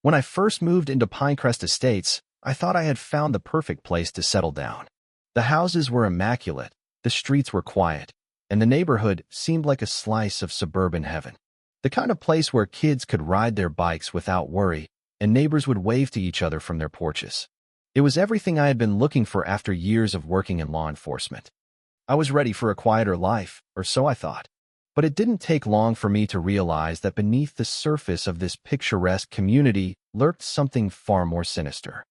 When I first moved into Pinecrest Estates, I thought I had found the perfect place to settle down. The houses were immaculate, the streets were quiet, and the neighborhood seemed like a slice of suburban heaven. The kind of place where kids could ride their bikes without worry, and neighbors would wave to each other from their porches. It was everything I had been looking for after years of working in law enforcement. I was ready for a quieter life, or so I thought. But it didn't take long for me to realize that beneath the surface of this picturesque community lurked something far more sinister.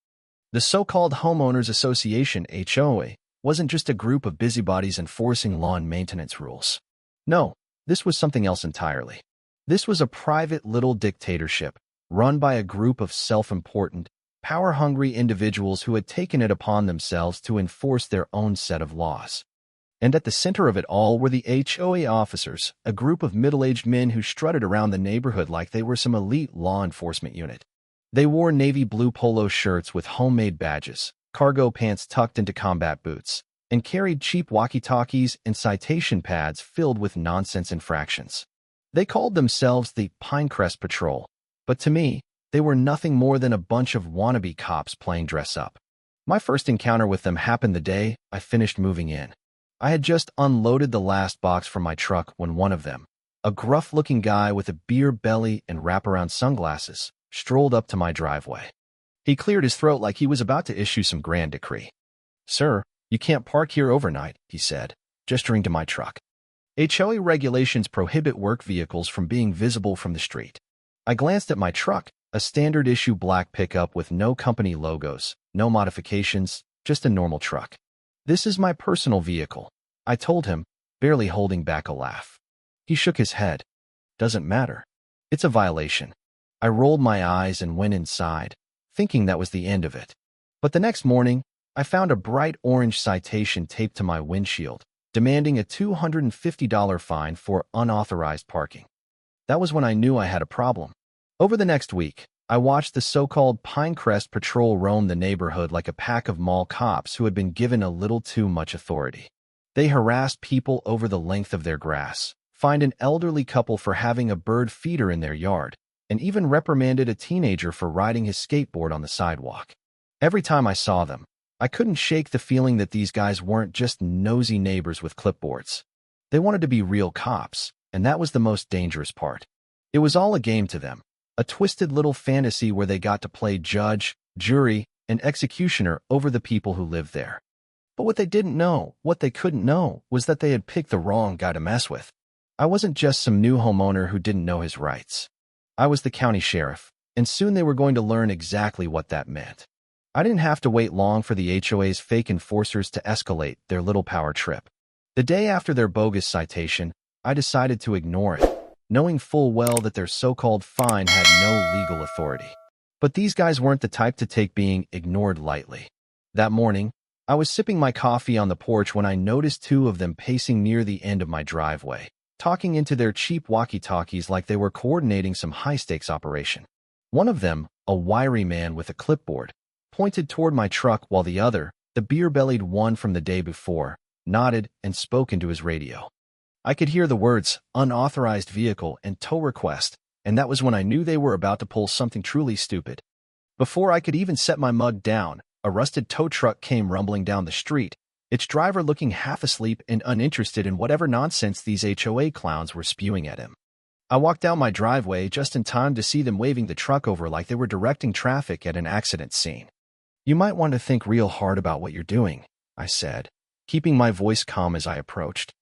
The so-called Homeowners Association, HOA, wasn't just a group of busybodies enforcing lawn maintenance rules. No, this was something else entirely. This was a private little dictatorship, run by a group of self-important, power-hungry individuals who had taken it upon themselves to enforce their own set of laws. And at the center of it all were the HOA officers, a group of middle-aged men who strutted around the neighborhood like they were some elite law enforcement unit. They wore navy blue polo shirts with homemade badges, cargo pants tucked into combat boots, and carried cheap walkie-talkies and citation pads filled with nonsense infractions. They called themselves the Pinecrest Patrol, but to me, they were nothing more than a bunch of wannabe cops playing dress-up. My first encounter with them happened the day I finished moving in. I had just unloaded the last box from my truck when one of them, a gruff-looking guy with a beer belly and wraparound sunglasses, strolled up to my driveway. He cleared his throat like he was about to issue some grand decree. "Sir, you can't park here overnight," he said, gesturing to my truck. HOA regulations prohibit work vehicles from being visible from the street. I glanced at my truck, a standard-issue black pickup with no company logos, no modifications, just a normal truck. "This is my personal vehicle," I told him, barely holding back a laugh. He shook his head. "Doesn't matter. It's a violation." I rolled my eyes and went inside, thinking that was the end of it. But the next morning, I found a bright orange citation taped to my windshield, demanding a $250 fine for unauthorized parking. That was when I knew I had a problem. Over the next week, I watched the so-called Pinecrest Patrol roam the neighborhood like a pack of mall cops who had been given a little too much authority. They harassed people over the length of their grass, fined an elderly couple for having a bird feeder in their yard, and even reprimanded a teenager for riding his skateboard on the sidewalk. Every time I saw them, I couldn't shake the feeling that these guys weren't just nosy neighbors with clipboards. They wanted to be real cops, and that was the most dangerous part. It was all a game to them. A twisted little fantasy where they got to play judge, jury, and executioner over the people who lived there. But what they didn't know, what they couldn't know, was that they had picked the wrong guy to mess with. I wasn't just some new homeowner who didn't know his rights. I was the county sheriff, and soon they were going to learn exactly what that meant. I didn't have to wait long for the HOA's fake enforcers to escalate their little power trip. The day after their bogus citation, I decided to ignore it, knowing full well that their so-called fine had no legal authority. But these guys weren't the type to take being ignored lightly. That morning, I was sipping my coffee on the porch when I noticed two of them pacing near the end of my driveway, talking into their cheap walkie-talkies like they were coordinating some high-stakes operation. One of them, a wiry man with a clipboard, pointed toward my truck while the other, the beer-bellied one from the day before, nodded and spoke into his radio. I could hear the words, unauthorized vehicle and tow request, and that was when I knew they were about to pull something truly stupid. Before I could even set my mug down, a rusted tow truck came rumbling down the street, its driver looking half asleep and uninterested in whatever nonsense these HOA clowns were spewing at him. I walked down my driveway just in time to see them waving the truck over like they were directing traffic at an accident scene. "You might want to think real hard about what you're doing," I said, keeping my voice calm as I approached.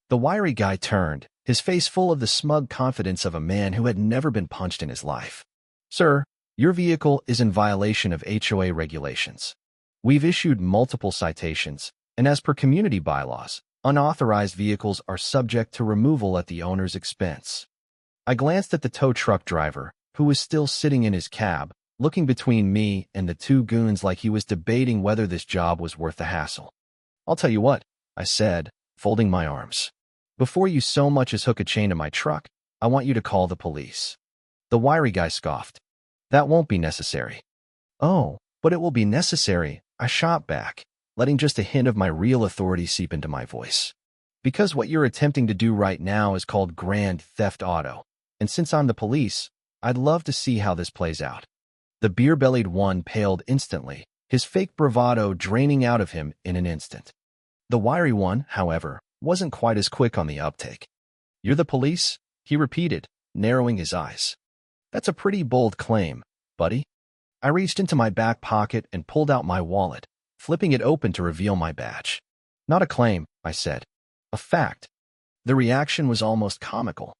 The wiry guy turned, his face full of the smug confidence of a man who had never been punched in his life. "Sir, your vehicle is in violation of HOA regulations. We've issued multiple citations, and as per community bylaws, unauthorized vehicles are subject to removal at the owner's expense." I glanced at the tow truck driver, who was still sitting in his cab, looking between me and the two goons like he was debating whether this job was worth the hassle. "I'll tell you what," I said, folding my arms. "Before you so much as hook a chain to my truck, I want you to call the police." The wiry guy scoffed. "That won't be necessary." "Oh, but it will be necessary," I shot back, letting just a hint of my real authority seep into my voice. "Because what you're attempting to do right now is called grand theft auto, and since I'm the police, I'd love to see how this plays out." The beer-bellied one paled instantly, his fake bravado draining out of him in an instant. The wiry one, however, wasn't quite as quick on the uptake. "You're the police?" he repeated, narrowing his eyes. "That's a pretty bold claim, buddy." I reached into my back pocket and pulled out my wallet, flipping it open to reveal my badge. "Not a claim," I said. "A fact." The reaction was almost comical.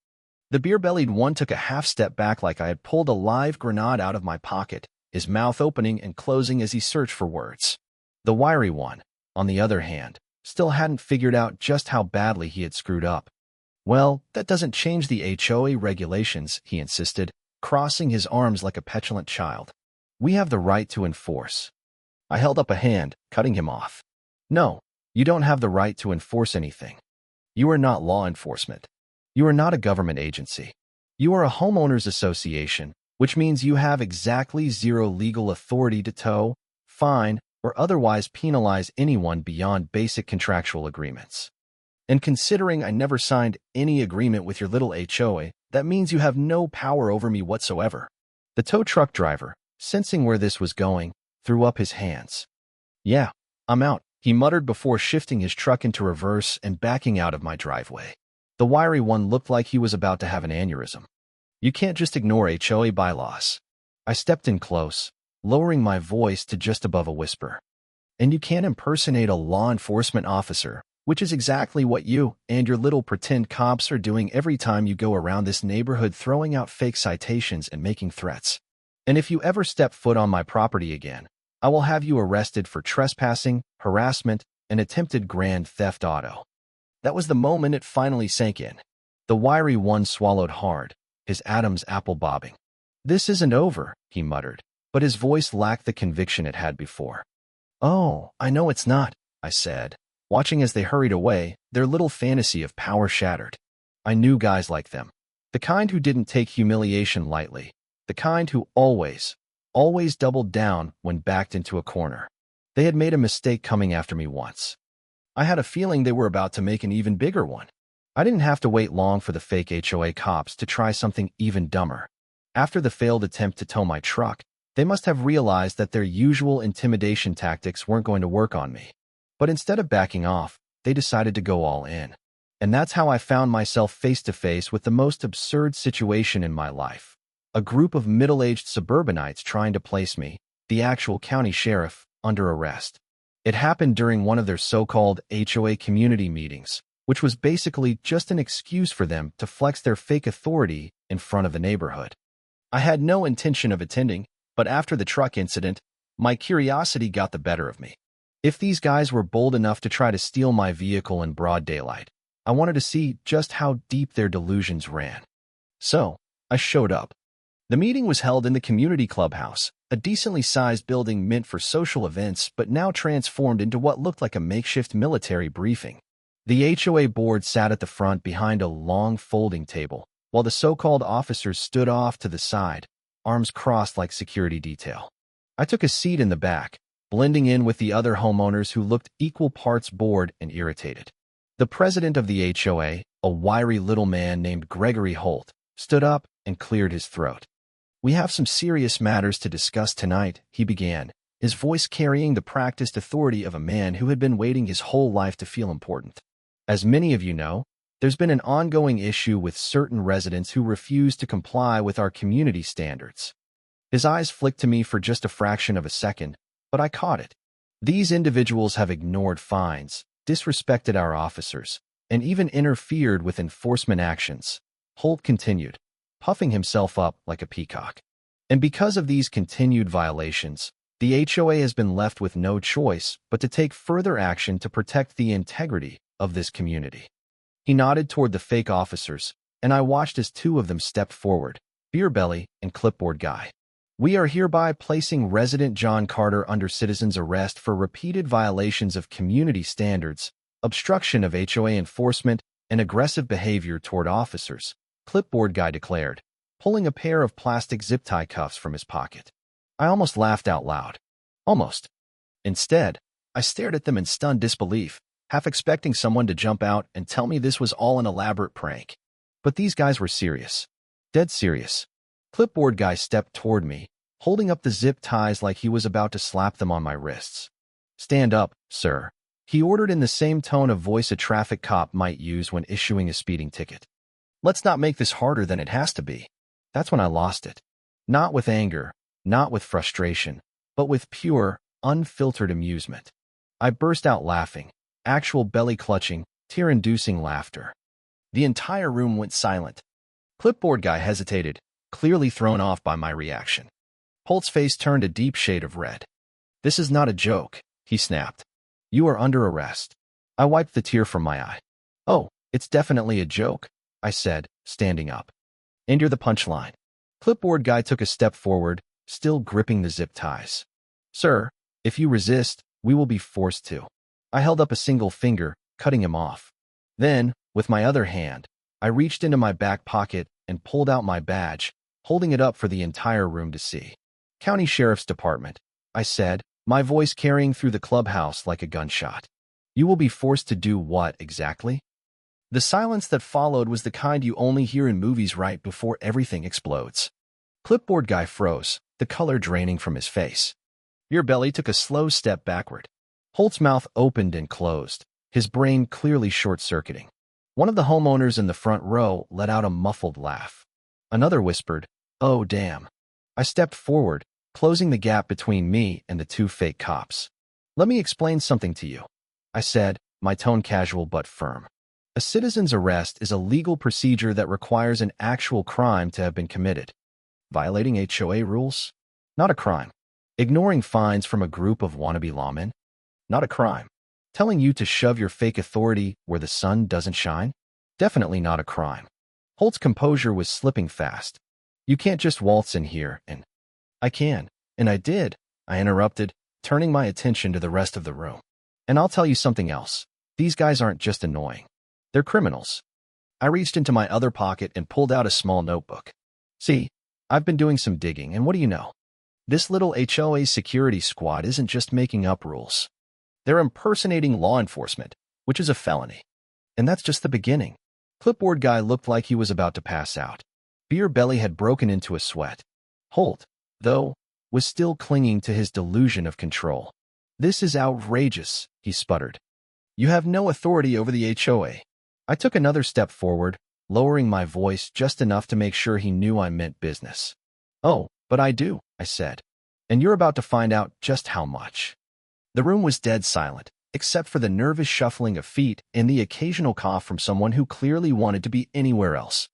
The beer-bellied one took a half-step back like I had pulled a live grenade out of my pocket, his mouth opening and closing as he searched for words. The wiry one, on the other hand, still hadn't figured out just how badly he had screwed up. "Well, that doesn't change the HOA regulations," he insisted, crossing his arms like a petulant child. "We have the right to enforce." I held up a hand, cutting him off. "No, you don't have the right to enforce anything. You are not law enforcement. You are not a government agency. You are a homeowners association, which means you have exactly zero legal authority to tow, fine, or otherwise penalize anyone beyond basic contractual agreements. And considering I never signed any agreement with your little HOA, that means you have no power over me whatsoever." The tow truck driver, sensing where this was going, threw up his hands. "Yeah, I'm out," he muttered before shifting his truck into reverse and backing out of my driveway. The wiry one looked like he was about to have an aneurysm. "You can't just ignore HOA bylaws." I stepped in close, lowering my voice to just above a whisper. "And you can't impersonate a law enforcement officer, which is exactly what you and your little pretend cops are doing every time you go around this neighborhood throwing out fake citations and making threats. And if you ever step foot on my property again, I will have you arrested for trespassing, harassment, and attempted grand theft auto." That was the moment it finally sank in. The wiry one swallowed hard, his atoms apple bobbing. "This isn't over," he muttered, but his voice lacked the conviction it had before. "Oh, I know it's not," I said, watching as they hurried away, their little fantasy of power shattered. I knew guys like them. The kind who didn't take humiliation lightly. The kind who always doubled down when backed into a corner. They had made a mistake coming after me once. I had a feeling they were about to make an even bigger one. I didn't have to wait long for the fake HOA cops to try something even dumber. After the failed attempt to tow my truck, they must have realized that their usual intimidation tactics weren't going to work on me. But instead of backing off, they decided to go all in. And that's how I found myself face to face with the most absurd situation in my life. A group of middle-aged suburbanites trying to place me, the actual county sheriff, under arrest. It happened during one of their so-called HOA community meetings, which was basically just an excuse for them to flex their fake authority in front of the neighborhood. I had no intention of attending, but after the truck incident, my curiosity got the better of me. If these guys were bold enough to try to steal my vehicle in broad daylight, I wanted to see just how deep their delusions ran. So, I showed up. The meeting was held in the community clubhouse, a decently sized building meant for social events but now transformed into what looked like a makeshift military briefing. The HOA board sat at the front behind a long folding table, while the so-called officers stood off to the side, arms crossed like security detail. I took a seat in the back, blending in with the other homeowners who looked equal parts bored and irritated. The president of the HOA, a wiry little man named Gregory Holt, stood up and cleared his throat. "We have some serious matters to discuss tonight," he began, his voice carrying the practiced authority of a man who had been waiting his whole life to feel important. "As many of you know, there's been an ongoing issue with certain residents who refuse to comply with our community standards." His eyes flicked to me for just a fraction of a second, but I caught it. "These individuals have ignored fines, disrespected our officers, and even interfered with enforcement actions," Holt continued, puffing himself up like a peacock. "And because of these continued violations, the HOA has been left with no choice but to take further action to protect the integrity of this community." He nodded toward the fake officers, and I watched as two of them stepped forward, Beer Belly and Clipboard Guy. "We are hereby placing resident John Carter under citizen's arrest for repeated violations of community standards, obstruction of HOA enforcement, and aggressive behavior toward officers," Clipboard Guy declared, pulling a pair of plastic zip-tie cuffs from his pocket. I almost laughed out loud. Almost. Instead, I stared at them in stunned disbelief, half expecting someone to jump out and tell me this was all an elaborate prank. But these guys were serious. Dead serious. Clipboard Guy stepped toward me, holding up the zip ties like he was about to slap them on my wrists. "Stand up, sir," he ordered in the same tone of voice a traffic cop might use when issuing a speeding ticket. "Let's not make this harder than it has to be." That's when I lost it. Not with anger, not with frustration, but with pure, unfiltered amusement. I burst out laughing, actual belly-clutching, tear-inducing laughter. The entire room went silent. Clipboard guy hesitated, clearly thrown off by my reaction. Holt's face turned a deep shade of red. "This is not a joke," he snapped. "You are under arrest." I wiped the tear from my eye. "Oh, it's definitely a joke," I said, standing up. "And you're the punchline." Clipboard guy took a step forward, still gripping the zip ties. "Sir, if you resist, we will be forced to." I held up a single finger, cutting him off. Then, with my other hand, I reached into my back pocket and pulled out my badge, holding it up for the entire room to see. "County Sheriff's Department," I said, my voice carrying through the clubhouse like a gunshot. "You will be forced to do what exactly?" The silence that followed was the kind you only hear in movies right before everything explodes. Clipboard guy froze, the color draining from his face. Your belly took a slow step backward. Holt's mouth opened and closed, his brain clearly short-circuiting. One of the homeowners in the front row let out a muffled laugh. Another whispered, "Oh, damn." I stepped forward, closing the gap between me and the two fake cops. "Let me explain something to you," I said, my tone casual but firm. A citizen's arrest is a legal procedure that requires an actual crime to have been committed. Violating HOA rules? Not a crime. Ignoring fines from a group of wannabe lawmen? Not a crime. Telling you to shove your fake authority where the sun doesn't shine? Definitely not a crime. Holt's composure was slipping fast. "You can't just waltz in here and—" "I can, and I did," I interrupted, turning my attention to the rest of the room. "And I'll tell you something else. These guys aren't just annoying. They're criminals." I reached into my other pocket and pulled out a small notebook. "See, I've been doing some digging, and what do you know? This little HOA security squad isn't just making up rules. They're impersonating law enforcement, which is a felony. And that's just the beginning." Clipboard guy looked like he was about to pass out. Beer belly had broken into a sweat. Holt, though, was still clinging to his delusion of control. "This is outrageous," he sputtered. "You have no authority over the HOA." I took another step forward, lowering my voice just enough to make sure he knew I meant business. "Oh, but I do," I said. "And you're about to find out just how much." The room was dead silent, except for the nervous shuffling of feet and the occasional cough from someone who clearly wanted to be anywhere else.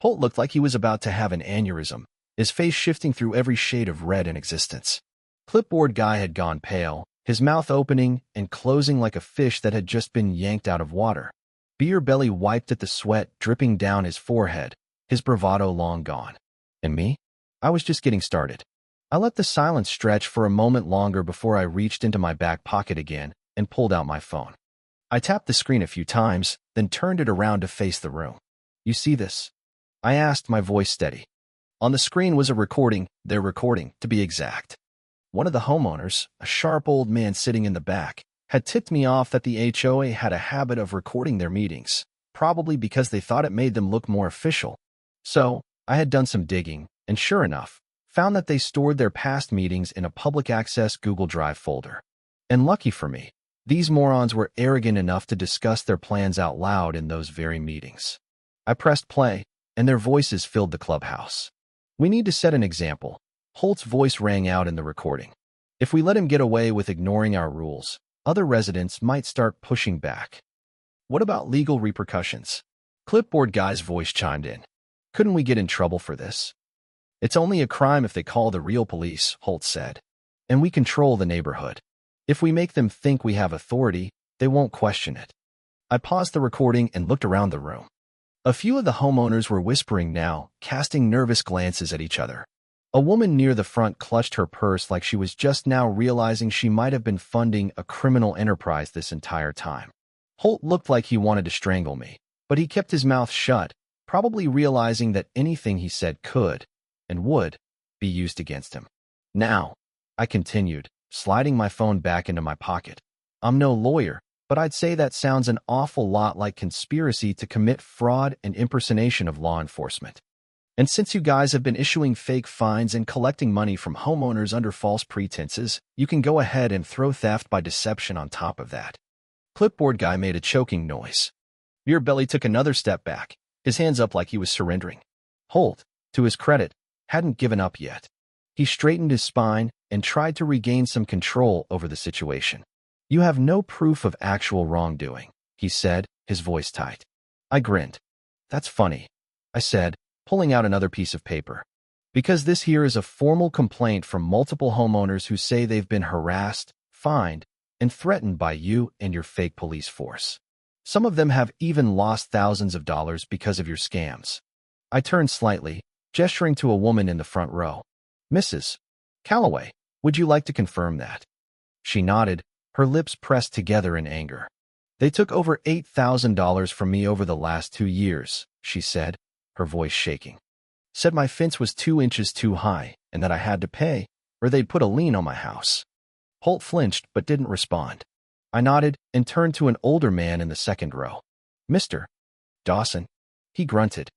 Holt looked like he was about to have an aneurysm, his face shifting through every shade of red in existence. Clipboard guy had gone pale, his mouth opening and closing like a fish that had just been yanked out of water. Beer belly wiped at the sweat dripping down his forehead, his bravado long gone. And me? I was just getting started. I let the silence stretch for a moment longer before I reached into my back pocket again and pulled out my phone. I tapped the screen a few times, then turned it around to face the room. "You see this?" I asked, my voice steady. On the screen was a recording, their recording, to be exact. One of the homeowners, a sharp old man sitting in the back, had tipped me off that the HOA had a habit of recording their meetings, probably because they thought it made them look more official. So, I had done some digging, and sure enough, found that they stored their past meetings in a public access Google Drive folder. And lucky for me, these morons were arrogant enough to discuss their plans out loud in those very meetings. I pressed play, and their voices filled the clubhouse. "We need to set an example," Holt's voice rang out in the recording. "If we let him get away with ignoring our rules, other residents might start pushing back." "What about legal repercussions?" Clipboard guy's voice chimed in. "Couldn't we get in trouble for this?" "It's only a crime if they call the real police," Holt said. "And we control the neighborhood. If we make them think we have authority, they won't question it." I paused the recording and looked around the room. A few of the homeowners were whispering now, casting nervous glances at each other. A woman near the front clutched her purse like she was just now realizing she might have been funding a criminal enterprise this entire time. Holt looked like he wanted to strangle me, but he kept his mouth shut, probably realizing that anything he said could, and would, be used against him. "Now," I continued, sliding my phone back into my pocket. "I'm no lawyer, but I'd say that sounds an awful lot like conspiracy to commit fraud and impersonation of law enforcement. And since you guys have been issuing fake fines and collecting money from homeowners under false pretenses, you can go ahead and throw theft by deception on top of that. Clipboard guy made a choking noise. Beer Belly took another step back, his hands up like he was surrendering. Holt, to his credit, hadn't given up yet. He straightened his spine and tried to regain some control over the situation. You have no proof of actual wrongdoing, he said, his voice tight. I grinned. That's funny, I said, pulling out another piece of paper. Because this here is a formal complaint from multiple homeowners who say they've been harassed, fined, and threatened by you and your fake police force. Some of them have even lost thousands of dollars because of your scams. I turned slightly, gesturing to a woman in the front row. Mrs. Calloway, would you like to confirm that? She nodded, her lips pressed together in anger. They took over $8,000 from me over the last 2 years, she said, her voice shaking. Said my fence was 2 inches too high and that I had to pay, or they'd put a lien on my house. Holt flinched but didn't respond. I nodded and turned to an older man in the second row. Mr. Dawson. He grunted.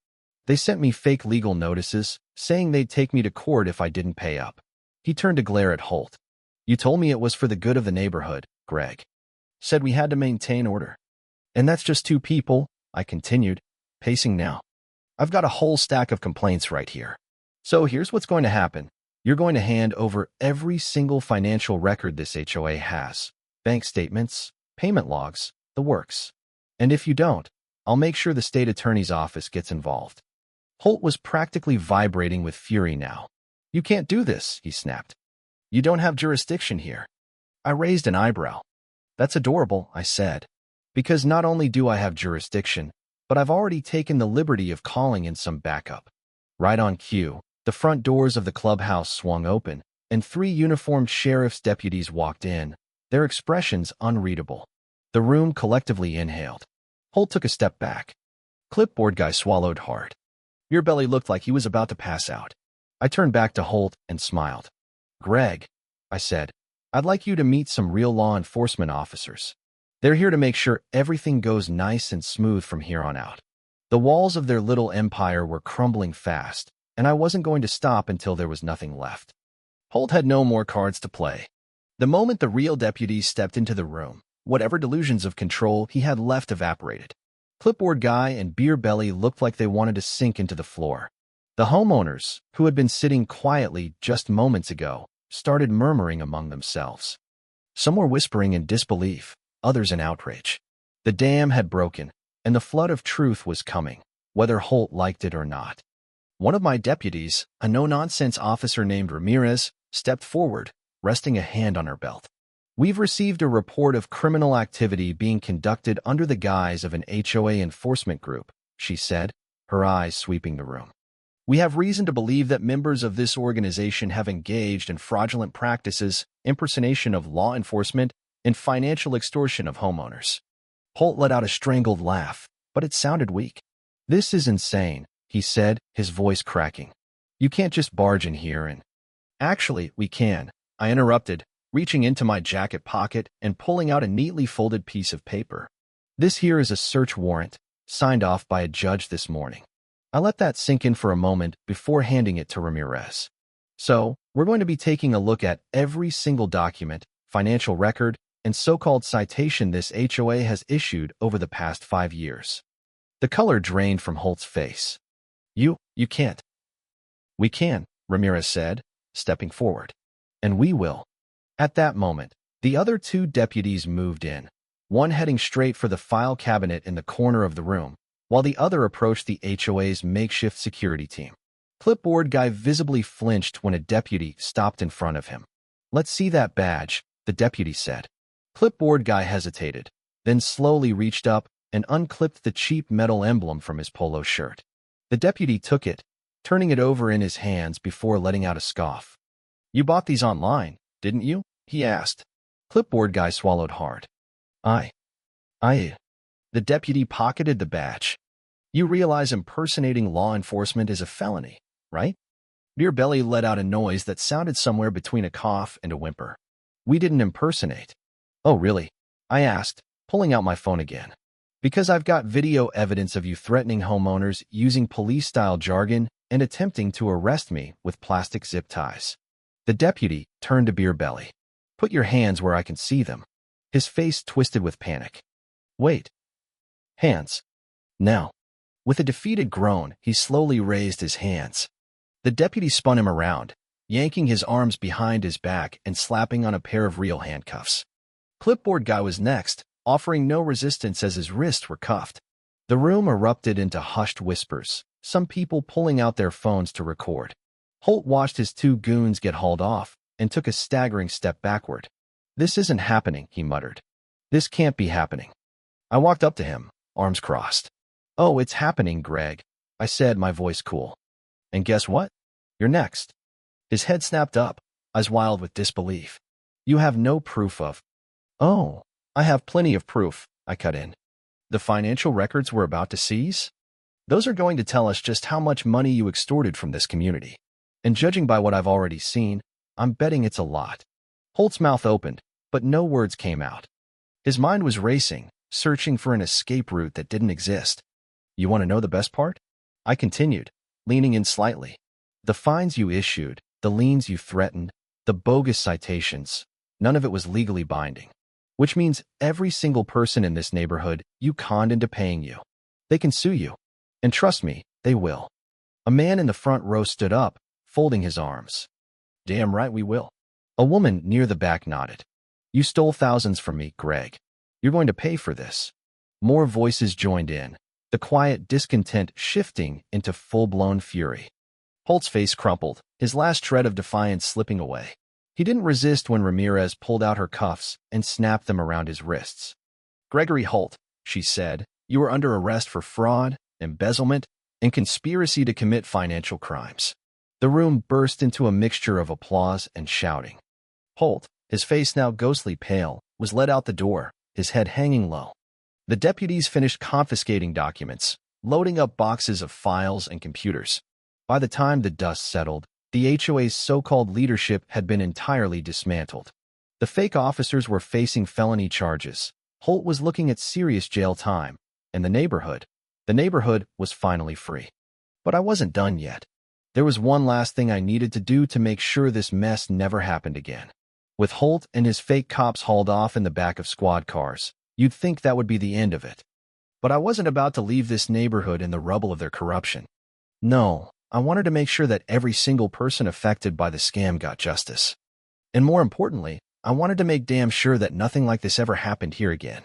They sent me fake legal notices, saying they'd take me to court if I didn't pay up. He turned to glare at Holt. You told me it was for the good of the neighborhood, Greg. Said we had to maintain order. And that's just 2 people, I continued, pacing now. I've got a whole stack of complaints right here. So here's what's going to happen. You're going to hand over every single financial record this HOA has. Bank statements, payment logs, the works. And if you don't, I'll make sure the state attorney's office gets involved. Holt was practically vibrating with fury now. You can't do this, he snapped. You don't have jurisdiction here. I raised an eyebrow. That's adorable, I said. Because not only do I have jurisdiction, but I've already taken the liberty of calling in some backup. Right on cue, the front doors of the clubhouse swung open, and 3 uniformed sheriff's deputies walked in, their expressions unreadable. The room collectively inhaled. Holt took a step back. Clipboard guy swallowed hard. Beer Belly looked like he was about to pass out. I turned back to Holt and smiled. Greg, I said, I'd like you to meet some real law enforcement officers. They're here to make sure everything goes nice and smooth from here on out. The walls of their little empire were crumbling fast, and I wasn't going to stop until there was nothing left. Holt had no more cards to play. The moment the real deputies stepped into the room, whatever delusions of control he had left evaporated. Clipboard guy and Beer Belly looked like they wanted to sink into the floor. The homeowners, who had been sitting quietly just moments ago, started murmuring among themselves. Some were whispering in disbelief, others in outrage. The dam had broken, and the flood of truth was coming, whether Holt liked it or not. One of my deputies, a no-nonsense officer named Ramirez, stepped forward, resting a hand on her belt. We've received a report of criminal activity being conducted under the guise of an HOA enforcement group, she said, her eyes sweeping the room. We have reason to believe that members of this organization have engaged in fraudulent practices, impersonation of law enforcement, and financial extortion of homeowners. Holt let out a strangled laugh, but it sounded weak. This is insane, he said, his voice cracking. You can't just barge in here and... Actually, we can, I interrupted, reaching into my jacket pocket and pulling out a neatly folded piece of paper. This here is a search warrant, signed off by a judge this morning. I let that sink in for a moment before handing it to Ramirez. So, we're going to be taking a look at every single document, financial record, and so-called citation this HOA has issued over the past 5 years. The color drained from Holt's face. You can't. We can, Ramirez said, stepping forward. And we will. At that moment, the other 2 deputies moved in, one heading straight for the file cabinet in the corner of the room, while the other approached the HOA's makeshift security team. Clipboard guy visibly flinched when a deputy stopped in front of him. Let's see that badge, the deputy said. Clipboard guy hesitated, then slowly reached up and unclipped the cheap metal emblem from his polo shirt. The deputy took it, turning it over in his hands before letting out a scoff. You bought these online, didn't you? He asked. Clipboard guy swallowed hard. I. The deputy pocketed the badge. You realize impersonating law enforcement is a felony, right? Beer Belly let out a noise that sounded somewhere between a cough and a whimper. We didn't impersonate. Oh, really? I asked, pulling out my phone again. Because I've got video evidence of you threatening homeowners using police-style jargon and attempting to arrest me with plastic zip ties. The deputy turned to Beer Belly. "Put your hands where I can see them." His face twisted with panic. "Wait. Hands. Now." With a defeated groan, he slowly raised his hands. The deputy spun him around, yanking his arms behind his back and slapping on a pair of real handcuffs. Clipboard Guy was next, offering no resistance as his wrists were cuffed. The room erupted into hushed whispers, some people pulling out their phones to record. Holt watched his two goons get hauled off and took a staggering step backward. "This isn't happening," he muttered. "This can't be happening." I walked up to him, arms crossed. "Oh, it's happening, Greg," I said, my voice cool. "And guess what? You're next." His head snapped up, eyes wild with disbelief. "You have no proof of—" "Oh, I have plenty of proof," I cut in. "The financial records we're about to seize? Those are going to tell us just how much money you extorted from this community. And judging by what I've already seen, I'm betting it's a lot." Holt's mouth opened, but no words came out. His mind was racing, searching for an escape route that didn't exist. "You want to know the best part?" I continued, leaning in slightly. "The fines you issued, the liens you threatened, the bogus citations, none of it was legally binding. Which means every single person in this neighborhood you conned into paying you. They can sue you. And trust me, they will." A man in the front row stood up, folding his arms. "Damn right we will." A woman near the back nodded. "You stole thousands from me, Greg. You're going to pay for this." More voices joined in, the quiet discontent shifting into full-blown fury. Holt's face crumpled, his last shred of defiance slipping away. He didn't resist when Ramirez pulled out her cuffs and snapped them around his wrists. "Gregory Holt," she said, "you are under arrest for fraud, embezzlement, and conspiracy to commit financial crimes." The room burst into a mixture of applause and shouting. Holt, his face now ghostly pale, was led out the door, his head hanging low. The deputies finished confiscating documents, loading up boxes of files and computers. By the time the dust settled, the HOA's so-called leadership had been entirely dismantled. The fake officers were facing felony charges. Holt was looking at serious jail time, and the neighborhood was finally free. But I wasn't done yet. There was one last thing I needed to do to make sure this mess never happened again. With Holt and his fake cops hauled off in the back of squad cars, you'd think that would be the end of it. But I wasn't about to leave this neighborhood in the rubble of their corruption. No, I wanted to make sure that every single person affected by the scam got justice. And more importantly, I wanted to make damn sure that nothing like this ever happened here again.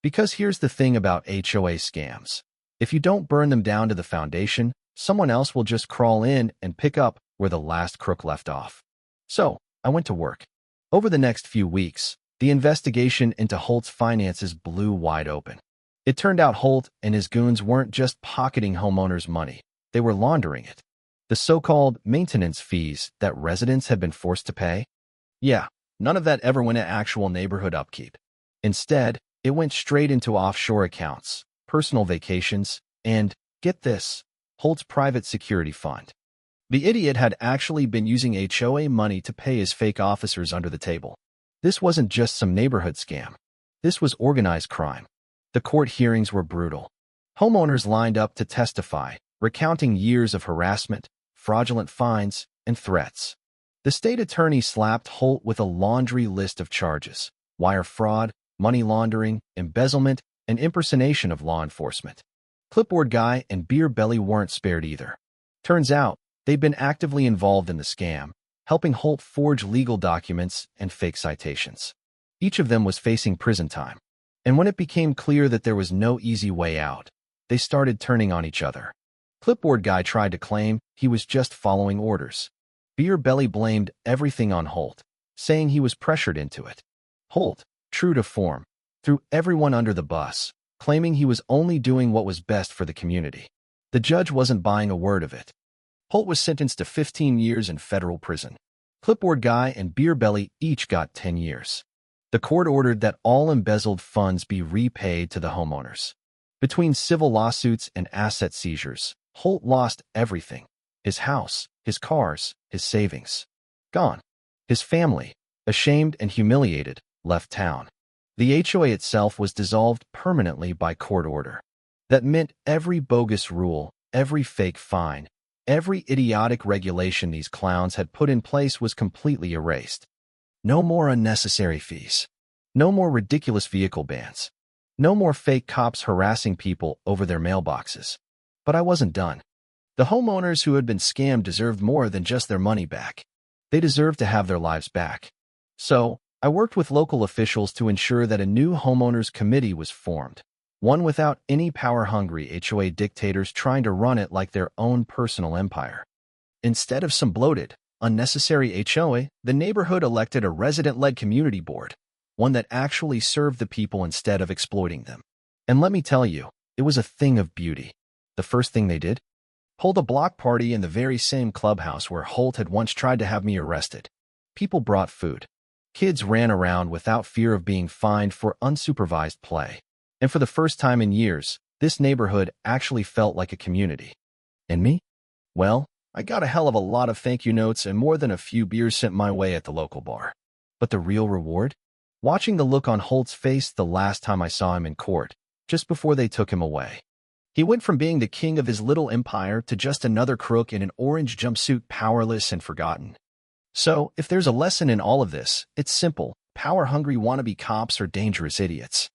Because here's the thing about HOA scams. If you don't burn them down to the foundation, someone else will just crawl in and pick up where the last crook left off. So, I went to work. Over the next few weeks, the investigation into Holt's finances blew wide open. It turned out Holt and his goons weren't just pocketing homeowners' money, they were laundering it. The so-called maintenance fees that residents had been forced to pay? Yeah, none of that ever went to actual neighborhood upkeep. Instead, it went straight into offshore accounts, personal vacations, and, get this, Holt's private security fund. The idiot had actually been using HOA money to pay his fake officers under the table. This wasn't just some neighborhood scam. This was organized crime. The court hearings were brutal. Homeowners lined up to testify, recounting years of harassment, fraudulent fines, and threats. The state attorney slapped Holt with a laundry list of charges: wire fraud, money laundering, embezzlement, and impersonation of law enforcement. Clipboard Guy and Beer Belly weren't spared either. Turns out, they'd been actively involved in the scam, helping Holt forge legal documents and fake citations. Each of them was facing prison time. And when it became clear that there was no easy way out, they started turning on each other. Clipboard Guy tried to claim he was just following orders. Beer Belly blamed everything on Holt, saying he was pressured into it. Holt, true to form, threw everyone under the bus, claiming he was only doing what was best for the community. The judge wasn't buying a word of it. Holt was sentenced to 15 years in federal prison. Clipboard Guy and Beer Belly each got 10 years. The court ordered that all embezzled funds be repaid to the homeowners. Between civil lawsuits and asset seizures, Holt lost everything: his house, his cars, his savings. Gone. His family, ashamed and humiliated, left town. The HOA itself was dissolved permanently by court order. That meant every bogus rule, every fake fine, Every idiotic regulation these clowns had put in place was completely erased. No more unnecessary fees. No more ridiculous vehicle bans. No more fake cops harassing people over their mailboxes. But I wasn't done. The homeowners who had been scammed deserved more than just their money back. They deserved to have their lives back. So, I worked with local officials to ensure that a new homeowners committee was formed, one without any power-hungry HOA dictators trying to run it like their own personal empire. Instead of some bloated, unnecessary HOA, the neighborhood elected a resident-led community board, one that actually served the people instead of exploiting them. And let me tell you, it was a thing of beauty. The first thing they did? Hold a block party in the very same clubhouse where Holt had once tried to have me arrested. People brought food. Kids ran around without fear of being fined for unsupervised play. And for the first time in years, this neighborhood actually felt like a community. And me? Well, I got a hell of a lot of thank you notes and more than a few beers sent my way at the local bar. But the real reward? Watching the look on Holt's face the last time I saw him in court, just before they took him away. He went from being the king of his little empire to just another crook in an orange jumpsuit, powerless and forgotten. So, if there's a lesson in all of this, it's simple. Power-hungry wannabe cops are dangerous idiots.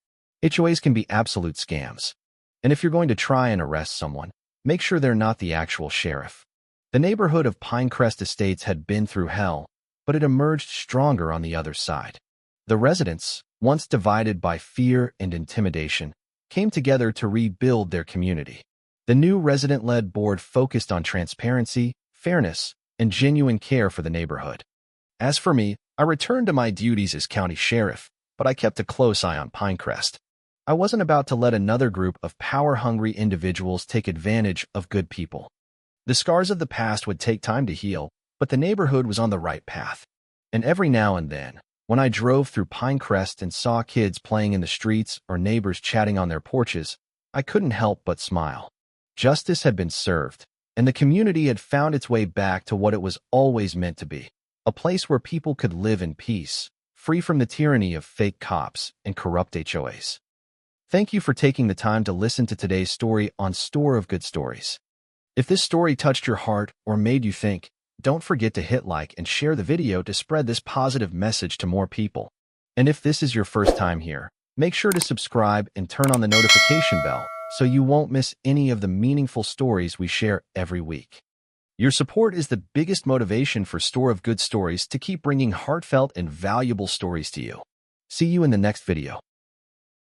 HOAs can be absolute scams. And if you're going to try and arrest someone, make sure they're not the actual sheriff. The neighborhood of Pinecrest Estates had been through hell, but it emerged stronger on the other side. The residents, once divided by fear and intimidation, came together to rebuild their community. The new resident-led board focused on transparency, fairness, and genuine care for the neighborhood. As for me, I returned to my duties as county sheriff, but I kept a close eye on Pinecrest. I wasn't about to let another group of power-hungry individuals take advantage of good people. The scars of the past would take time to heal, but the neighborhood was on the right path. And every now and then, when I drove through Pinecrest and saw kids playing in the streets or neighbors chatting on their porches, I couldn't help but smile. Justice had been served, and the community had found its way back to what it was always meant to be, a place where people could live in peace, free from the tyranny of fake cops and corrupt HOAs. Thank you for taking the time to listen to today's story on Store of Good Stories. If this story touched your heart or made you think, don't forget to hit like and share the video to spread this positive message to more people. And if this is your first time here, make sure to subscribe and turn on the notification bell so you won't miss any of the meaningful stories we share every week. Your support is the biggest motivation for Store of Good Stories to keep bringing heartfelt and valuable stories to you. See you in the next video.